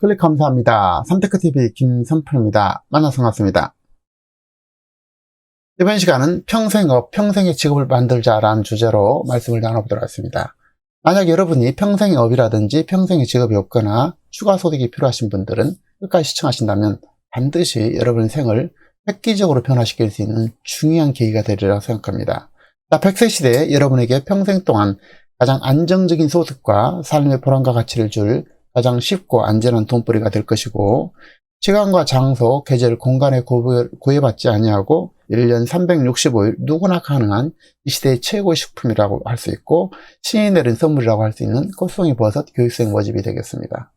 클릭 감사합니다. 삼테크TV 김선표입니다. 만나서 반갑습니다. 이번 시간은 평생업, 평생의 직업을 만들자라는 주제로 말씀을 나눠보도록 하겠습니다. 만약 여러분이 평생의 업이라든지 평생의 직업이 없거나 추가 소득이 필요하신 분들은 끝까지 시청하신다면 반드시 여러분의 생을 획기적으로 변화시킬 수 있는 중요한 계기가 되리라고 생각합니다. 100세 시대에 여러분에게 평생 동안 가장 안정적인 소득과 삶의 보람과 가치를 줄 가장 쉽고 안전한 돈벌이가 될 것이고, 시간과 장소, 계절, 공간에 구애받지 아니하고 1년 365일 누구나 가능한 이 시대의 최고의 식품이라고 할 수 있고, 신이 내린 선물이라고 할 수 있는 꽃송이 버섯 교육생 모집이 되겠습니다.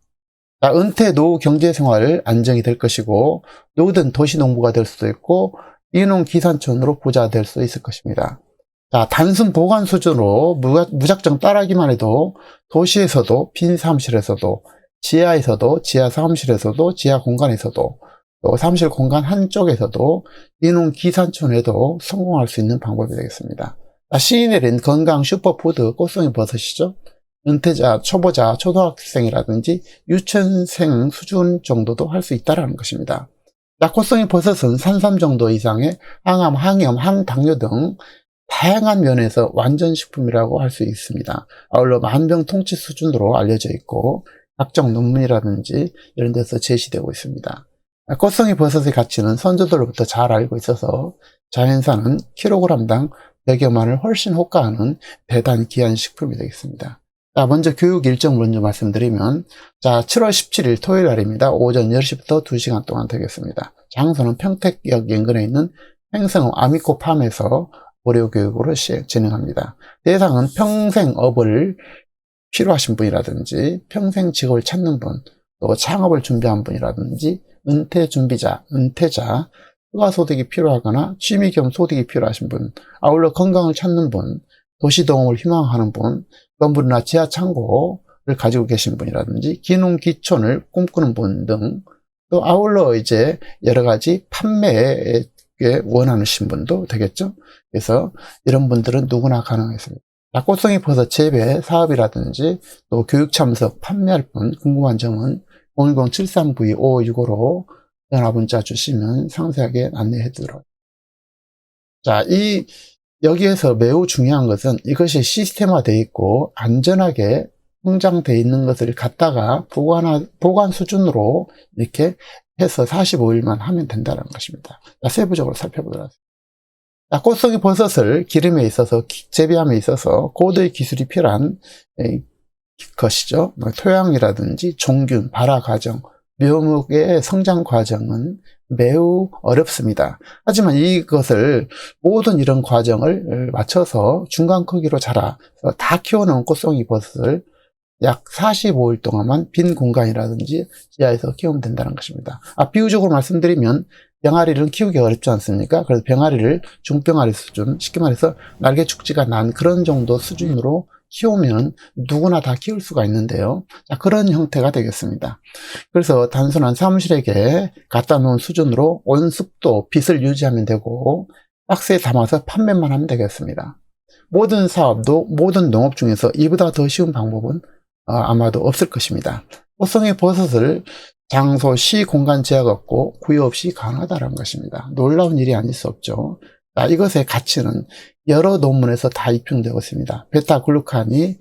은퇴 노후 경제생활 안정이 될 것이고, 누구든 도시농부가 될 수도 있고 이농기산촌으로 부자가 될 수 있을 것입니다. 단순 보관 수준으로 무작정 따라하기만 해도 도시에서도, 빈 사무실에서도, 지하에서도, 지하 사무실에서도, 지하 공간에서도, 또 사무실 공간 한쪽에서도 이농기산촌에도 성공할 수 있는 방법이 되겠습니다. 신이 내린 건강 슈퍼푸드 꽃송이 버섯이죠. 은퇴자, 초보자, 초등학생이라든지 유치원생 수준 정도도 할 수 있다는 것입니다. 꽃송이 버섯은 산삼 정도 이상의 항암, 항염, 항당뇨 등 다양한 면에서 완전식품이라고 할 수 있습니다. 아울러 만병통치 수준으로 알려져 있고 각종 논문이라든지 이런 데서 제시되고 있습니다. 꽃송이 버섯의 가치는 선조들로부터 잘 알고 있어서 자연산은 킬로그램당 100여만을 훨씬 호가하는 대단 귀한 식품이 되겠습니다. 먼저 교육 일정 먼저 말씀드리면, 7월 17일 토요일 날입니다. 오전 10시부터 2시간 동안 되겠습니다. 장소는 평택역 인근에 있는 횡성 아미코팜에서 무료 교육으로 진행합니다. 대상은 평생업을 필요하신 분이라든지 평생 직업을 찾는 분, 또 창업을 준비한 분이라든지 은퇴 준비자, 은퇴자, 추가소득이 필요하거나 취미 겸 소득이 필요하신 분, 아울러 건강을 찾는 분, 도시동업을 희망하는 분, 건물이나 지하 창고를 가지고 계신 분이라든지 기농기촌을 꿈꾸는 분 등, 또 아울러 여러 가지 판매에 원하시는 분도 되겠죠. 그래서 이런 분들은 누구나 가능했습니다. 꽃송이 버섯 재배 사업이라든지 또 교육 참석, 판매할 분 궁금한 점은 010-7392-5565로 전화 문자 주시면 상세하게 안내해 드리도록. 여기에서 매우 중요한 것은 이것이 시스템화되어 있고 안전하게 성장되어 있는 것을 갖다가 보관 수준으로 이렇게 해서 45일만 하면 된다는 것입니다. 세부적으로 살펴보도록 하겠습니다. 꽃송이 버섯을 기름에 있어서, 재배함에 있어서 고도의 기술이 필요한 것이죠. 토양이라든지 종균, 발화 과정, 묘목의 성장 과정은 매우 어렵습니다. 하지만 이것을 모든 이런 과정을 맞춰서 중간 크기로 자라서 다 키워놓은 꽃송이 버섯을 약 45일 동안만 빈 공간이라든지 지하에서 키우면 된다는 것입니다. 비유적으로 말씀드리면 병아리를 키우기 어렵지 않습니까? 그래서 병아리를 중병아리 수준, 쉽게 말해서 날개 축지가 난 그런 정도 수준으로 키우면 누구나 다 키울 수가 있는데요. 그런 형태가 되겠습니다. 그래서 단순한 사무실에게 갖다 놓은 수준으로 온습도, 빛을 유지하면 되고 박스에 담아서 판매만 하면 되겠습니다. 모든 사업도, 모든 농업 중에서 이보다 더 쉬운 방법은 아마도 없을 것입니다. 꽃송이 버섯을 장소, 시, 공간 제약 없고 구애 없이 가능하다는 것입니다. 놀라운 일이 아닐 수 없죠. 이것의 가치는 여러 논문에서 다 입증되고 있습니다. 베타글루칸이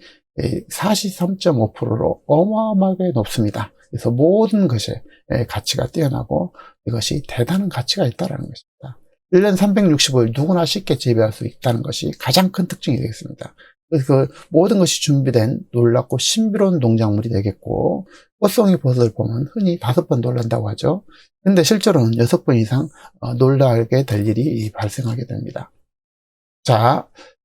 43.5%로 어마어마하게 높습니다. 그래서 모든 것의 가치가 뛰어나고 이것이 대단한 가치가 있다는 것입니다. 1년 365일 누구나 쉽게 재배할 수 있다는 것이 가장 큰 특징이 되겠습니다. 그래서 모든 것이 준비된 놀랍고 신비로운 농작물이 되겠고, 꽃송이 버섯을 보면 흔히 5번 놀란다고 하죠. 근데 실제로는 6번 이상 놀라게 될 일이 발생하게 됩니다.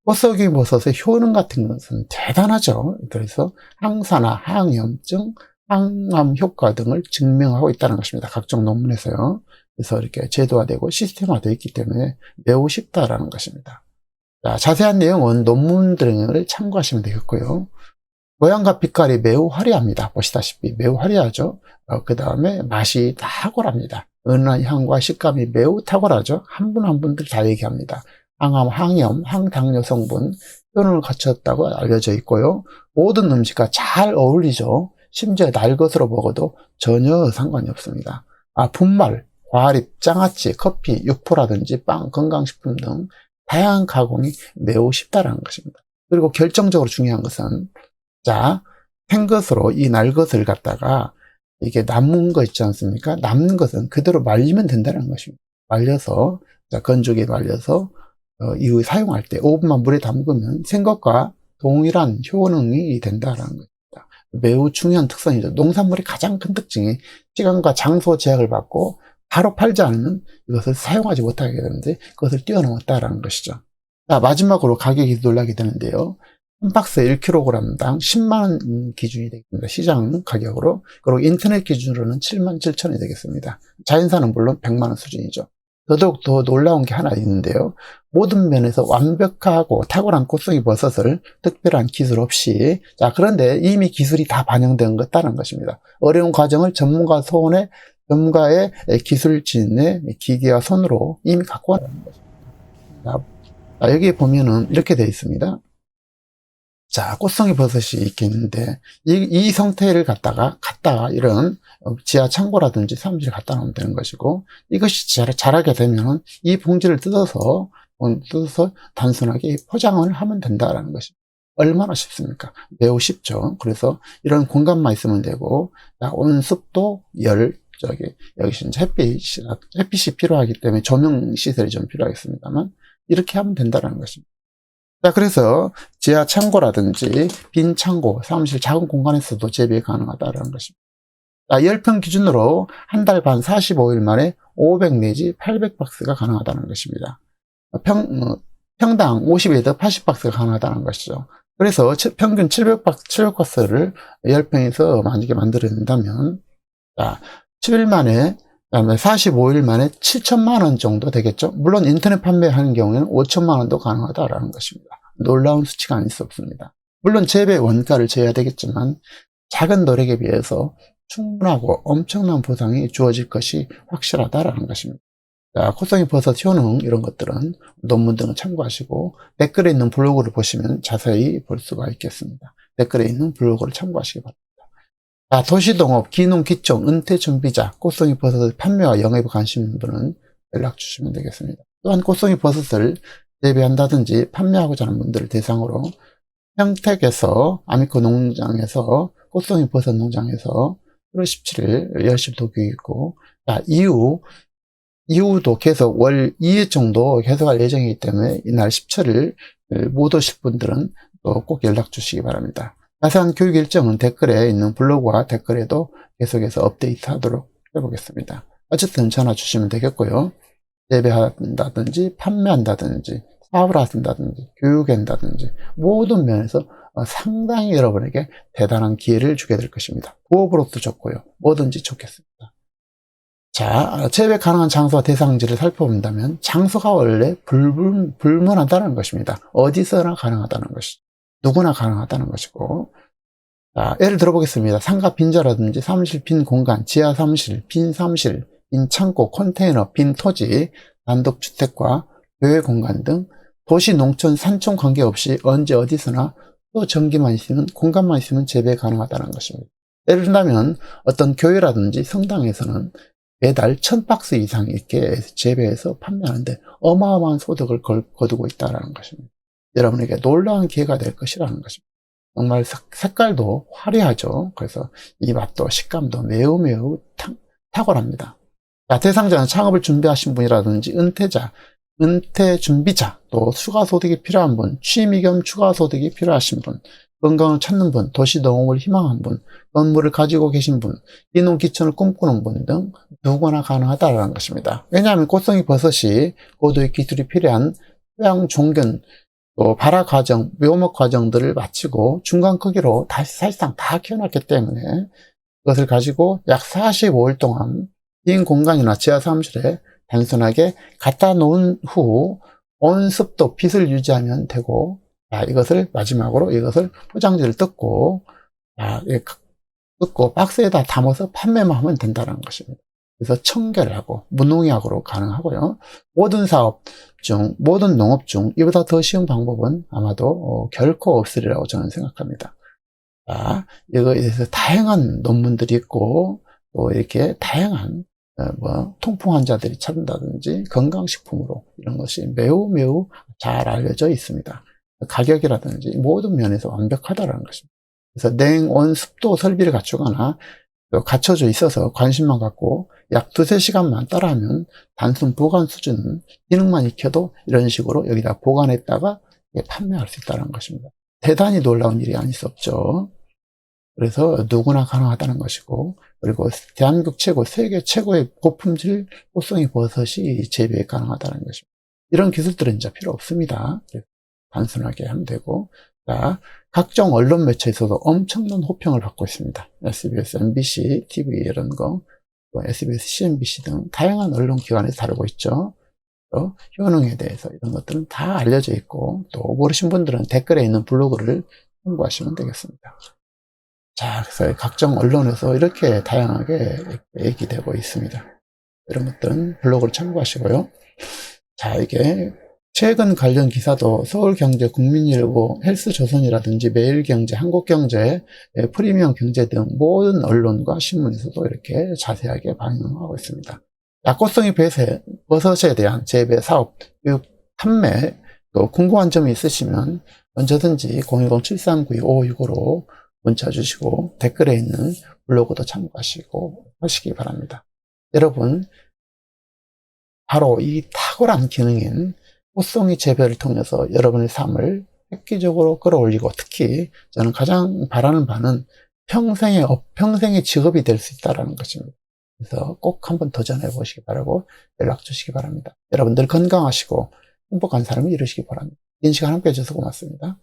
꽃송이 버섯의 효능 같은 것은 대단하죠. 그래서 항산화, 항염증, 항암 효과 등을 증명하고 있다는 것입니다. 각종 논문에서요. 그래서 이렇게 제도화되고 시스템화되어 있기 때문에 매우 쉽다라는 것입니다. 자세한 내용은 논문 등을 참고하시면 되겠고요. 모양과 빛깔이 매우 화려합니다. 보시다시피 매우 화려하죠. 그 다음에 맛이 탁월합니다. 은은한 향과 식감이 매우 탁월하죠. 한 분 한 분들 다 얘기합니다. 항암, 항염, 항당뇨 성분, 효능을 갖췄다고 알려져 있고요. 모든 음식과 잘 어울리죠. 심지어 날 것으로 먹어도 전혀 상관이 없습니다. 분말, 과립, 장아찌, 커피, 육포라든지 빵, 건강식품 등 다양한 가공이 매우 쉽다라는 것입니다. 그리고 결정적으로 중요한 것은, 자, 생 것으로 이 날 것을 갖다가 이게 남은 거 있지 않습니까? 남는 것은 그대로 말리면 된다는 것입니다. 말려서, 자, 건조기에 말려서 이후 사용할 때 5분만 물에 담그면 생것과 동일한 효능이 된다는 것입니다. 매우 중요한 특성이죠. 농산물의 가장 큰 특징이 시간과 장소 제약을 받고 바로 팔지 않으면 이것을 사용하지 못하게 되는데 그것을 뛰어넘었다라는 것이죠. 자, 마지막으로 가격이 놀라게 되는데요. 한 박스에 1kg당 10만원 기준이 되겠습니다. 시장 가격으로. 그리고 인터넷 기준으로는 77,000원이 되겠습니다. 자연산은 물론 100만원 수준이죠. 더더욱 더 놀라운 게 하나 있는데요. 모든 면에서 완벽하고 탁월한 꽃송이 버섯을 특별한 기술 없이, 자, 그런데 이미 기술이 다 반영된 것다는 것입니다. 어려운 과정을 전문가의 기술진의 기계와 손으로 이미 갖고 왔다는 것입니다. 자, 여기에 보면은 이렇게 되어 있습니다. 자, 꽃송이 버섯이 있겠는데, 이 상태를 갖다가 이런 지하 창고라든지 사무실에 갖다 놓으면 되는 것이고, 이것이 자라게 되면 이 봉지를 뜯어서 단순하게 포장을 하면 된다라는 것입니다. 얼마나 쉽습니까? 매우 쉽죠. 그래서 이런 공간만 있으면 되고, 온습도, 열, 여기 이제 햇빛이 필요하기 때문에 조명 시설이 좀 필요하겠습니다만, 이렇게 하면 된다라는 것입니다. 자, 그래서 지하 창고라든지 빈 창고, 사무실 작은 공간에서도 재배 가능하다는 것입니다. 자, 10평 기준으로 한 달 반 45일 만에 500 내지 800박스가 가능하다는 것입니다. 평당 50에서 80박스가 가능하다는 것이죠. 그래서 평균 700박스를 10평에서 만약에 만들어낸다면, 자, 10일 만에, 그다음에 45일 만에 7천만원 정도 되겠죠. 물론 인터넷 판매하는 경우에는 5천만원도 가능하다라는 것입니다. 놀라운 수치가 아닐 수 없습니다. 물론 재배 원가를 져야 되겠지만 작은 노력에 비해서 충분하고 엄청난 보상이 주어질 것이 확실하다라는 것입니다. 자, 꽃송이 버섯 효능 이런 것들은 논문 등을 참고하시고 댓글에 있는 블로그를 보시면 자세히 볼 수가 있겠습니다. 댓글에 있는 블로그를 참고하시기 바랍니다. 자, 도시농업, 기농, 기종, 은퇴 준비자, 꽃송이 버섯의 판매와 영업에 관심 있는 분은 연락 주시면 되겠습니다. 또한 꽃송이 버섯을 재배한다든지 판매하고자 하는 분들을 대상으로 평택에서 아미코 농장에서 꽃송이 버섯 농장에서 1월 17일 10시부터 교육이 있고, 자, 이후도 계속 월 2회 정도 계속할 예정이기 때문에 이날 17일 못 오실 분들은 또 꼭 연락 주시기 바랍니다. 자세한 교육 일정은 댓글에 있는 블로그와 댓글에도 계속해서 업데이트 하도록 해보겠습니다. 어쨌든 전화 주시면 되겠고요. 재배한다든지 판매한다든지 사업을 하신다든지 교육한다든지 모든 면에서 상당히 여러분에게 대단한 기회를 주게 될 것입니다. 부업으로도 좋고요. 뭐든지 좋겠습니다. 자, 재배 가능한 장소와 대상지를 살펴본다면 장소가 원래 불문하다는 것입니다. 어디서나 가능하다는 것이죠. 누구나 가능하다는 것이고, 자, 예를 들어보겠습니다. 상가 빈자라든지 사무실 빈 공간, 지하 사무실, 빈 사무실, 빈 창고, 컨테이너, 빈 토지, 단독주택과 교외 공간 등 도시, 농촌, 산촌 관계없이 언제 어디서나 또 전기만 있으면, 공간만 있으면 재배 가능하다는 것입니다. 예를 들면 어떤 교회라든지 성당에서는 매달 1000박스 이상 이렇게 재배해서 판매하는데 어마어마한 소득을 거두고 있다는 것입니다. 여러분에게 놀라운 기회가 될 것이라는 것입니다. 정말 색깔도 화려하죠. 그래서 이 맛도 식감도 매우 탁월합니다. 자, 대상자는 창업을 준비하신 분이라든지 은퇴 준비자, 또 추가소득이 필요한 분, 취미 겸 추가소득이 필요하신 분, 건강을 찾는 분, 도시 농업을 희망한 분, 건물을 가지고 계신 분, 기농 기촌을 꿈꾸는 분 등 누구나 가능하다는 것입니다. 왜냐하면 꽃송이 버섯이 고도의 기술이 필요한 토양 종균, 또 발화 과정, 묘목 과정들을 마치고 중간 크기로 다시 사실상 다 키워놨기 때문에 그것을 가지고 약 45일 동안 빈 공간이나 지하 사무실에 단순하게 갖다 놓은 후 온습도, 빛을 유지하면 되고, 자, 이것을 마지막으로 이것을 포장지를 뜯고 박스에다 담아서 판매만 하면 된다는 것입니다. 그래서 청결하고 무농약으로 가능하고요. 모든 사업 중, 모든 농업 중 이보다 더 쉬운 방법은 아마도 결코 없으리라고 저는 생각합니다. 자, 이거에 대해서 다양한 논문들이 있고, 또 이렇게 다양한, 통풍 환자들이 찾는다든지 건강식품으로 이런 것이 매우 매우 잘 알려져 있습니다. 가격이라든지 모든 면에서 완벽하다는 것입니다. 그래서 냉온 습도 설비를 갖추거나 갖춰져 있어서 관심만 갖고 약 2~3시간만 따라하면 단순 보관 수준은 기능만 익혀도 이런 식으로 여기다 보관했다가 판매할 수 있다는 것입니다. 대단히 놀라운 일이 아닐 수 없죠. 그래서 누구나 가능하다는 것이고, 그리고 대한민국 최고, 세계 최고의 고품질 꽃송이 버섯이 재배 가능하다는 것입니다. 이런 기술들은 이제 필요 없습니다. 단순하게 하면 되고, 자, 각종 언론 매체에서도 엄청난 호평을 받고 있습니다. SBS, MBC, TV 이런 거, 또 SBS, CNBC 등 다양한 언론 기관에서 다루고 있죠. 또 효능에 대해서 이런 것들은 다 알려져 있고, 또 모르신 분들은 댓글에 있는 블로그를 참고하시면 되겠습니다. 자, 그래서 각종 언론에서 이렇게 다양하게 얘기되고 있습니다. 이런 것들은 블로그를 참고하시고요. 자, 이게 최근 관련 기사도 서울경제, 국민일보, 헬스조선이라든지 매일경제, 한국경제, 프리미엄 경제 등 모든 언론과 신문에서도 이렇게 자세하게 반영하고 있습니다. 약꽃송이 버섯에 대한 재배 사업, 교육, 판매, 또 궁금한 점이 있으시면 언제든지 010-7392-5565로 문자 주시고 댓글에 있는 블로그도 참고하시고 하시기 바랍니다. 여러분, 바로 이 탁월한 기능인 꽃송이 재배를 통해서 여러분의 삶을 획기적으로 끌어올리고, 특히 저는 가장 바라는 바는 평생의 직업이 될 수 있다는 것입니다. 그래서 꼭 한번 도전해 보시기 바라고 연락 주시기 바랍니다. 여러분들 건강하시고 행복한 삶을 이루시기 바랍니다. 긴 시간 함께 해주셔서 고맙습니다.